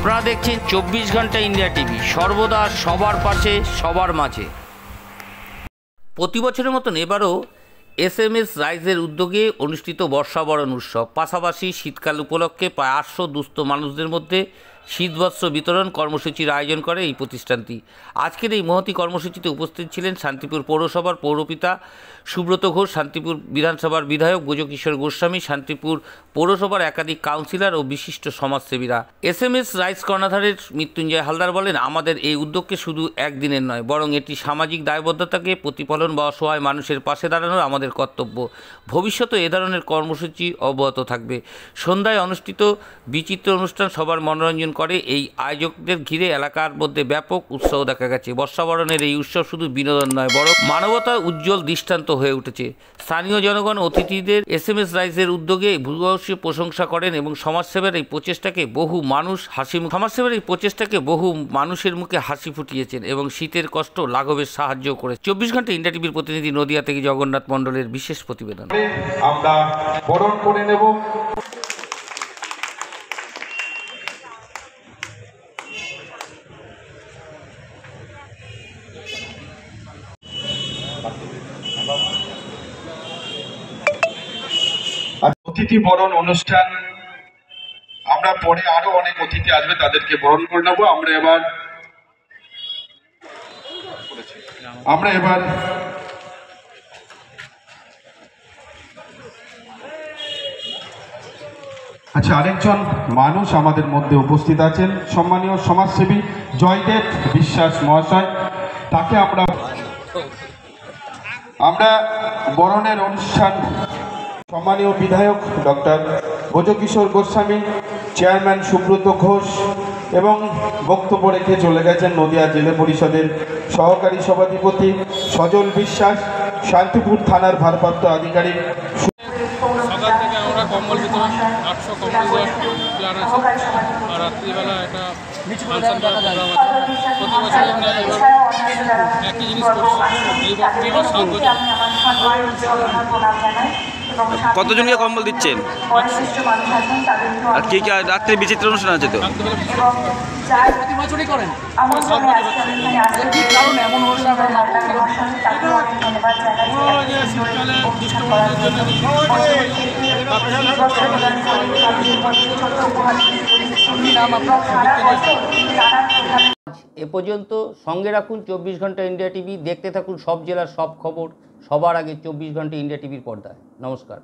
আপনারা দেখছেন 24 ঘন্টা ইন্ডিয়া টিভি, সর্বদা সবার পাশে সবার মাঝে। প্রতি বছরের মতন এবারও SMS রাইজের উদ্যোগে অনুষ্ঠিত বর্ষাবরণ উৎসব, পাশাপাশি শীতকাল উপলক্ষে প্রায় 800 দুস্থ মানুষদের মধ্যে শীতবস্ত্র বিতরণ কর্মসূচির আয়োজন করে এই প্রতিষ্ঠানটি। আজকের এই মহতী কর্মসূচিতে উপস্থিত ছিলেন শান্তিপুর পৌরসভার পৌরপিতা সুব্রত ঘোষ, শান্তিপুর বিধানসভার বিধায়ক ব্রজকিশোর গোস্বামী, শান্তিপুর পৌরসভার একাধিক কাউন্সিলর ও বিশিষ্ট সমাজসেবীরা। SMS রাইজ কর্ণধারের মৃত্যুঞ্জয় হালদার বলেন, আমাদের এই উদ্যোগকে শুধু একদিনের নয়, বরং এটি সামাজিক দায়বদ্ধতাকে প্রতিফলন বা অসহায় মানুষের পাশে দাঁড়ানোর আমাদের কর্তব্য। ভবিষ্যতে এ ধরনের কর্মসূচি অব্যাহত থাকবে। সন্ধ্যায় অনুষ্ঠিত বিচিত্র অনুষ্ঠান সবার মনোরঞ্জন করে। এই আয়োজকদের ঘিরে এলাকার মধ্যে ব্যাপক উৎসাহ দেখা গেছে। বর্ষাবরণের এই উৎসব শুধু বিনোদন নয়, বরং মানবতার উজ্জ্বল দৃষ্টান্ত হয়ে উঠেছে। স্থানীয় জনগণ অতিথিদের SMS রাইজের উদ্যোগে ভূয়সী প্রশংসা করেন এবং সমাজসেবার এই প্রচেষ্টাকে বহু মানুষের মুখে হাসি ফুটিয়েছেন এবং শীতের কষ্ট লাঘবের সাহায্য করে। 24 ঘন্টা ইন্ডিয়া টিভির প্রতিনিধি নদিয়া থেকে জগন্নাথ মণ্ডলের বিশেষ প্রতিবেদন। আমরা বরণ করে নেব। অতিথি বরণ অনুষ্ঠান, আমরা পরে আরো অনেক অতিথি আসবে, তাদেরকে বরণ করে নেব। আমরা এবার আচ্ছা, আরেকজন মানুষ আমাদের মধ্যে উপস্থিত আছেন, সম্মানীয় সমাজসেবী জয়দেব বিশ্বাস মহাশয়। তাকে আমরা বরণের অনুষ্ঠান সম্মানীয় বিধায়ক ডক্টর ব্রজকিশোর গোস্বামী, চেয়ারম্যান সুব্রত ঘোষ এবং বক্তব্য রেখে চলে গেছেন নদিয়া জেলা পরিষদের সহকারী সভাধিপতি সজল বিশ্বাস, শান্তিপুর থানার ভারপ্রাপ্ত আধিকারিক। সকাল থেকে আমরা কম্বল বিতরণ 800 কম্বল দেওয়ার প্ল্যান আছে, আর রাত্রিবেলা একটা ফাংশন করার প্রোগ্রাম আছে। প্রতি বছরের ন্যায় এবার একই জিনিস করছি। এই বছর এবার 7 জন। কতজনকে কম্বল দিচ্ছেন? আর কি কি রাত্রে বিচিত্র অনুষ্ঠান আছে তো? প্রতি বছরই করেন? কারণ এমন অনুষ্ঠান শীতকালে দুষ্ট মানুষের জন্য এ পর্যন্ত সঙ্গে রাখুন 24 ঘন্টা ইন্ডিয়া টিভি। দেখতে থাকুন সব জেলার সব খবর সবার আগে 24 ঘন্টা ইন্ডিয়া টিভির পর্দায়। নমস্কার।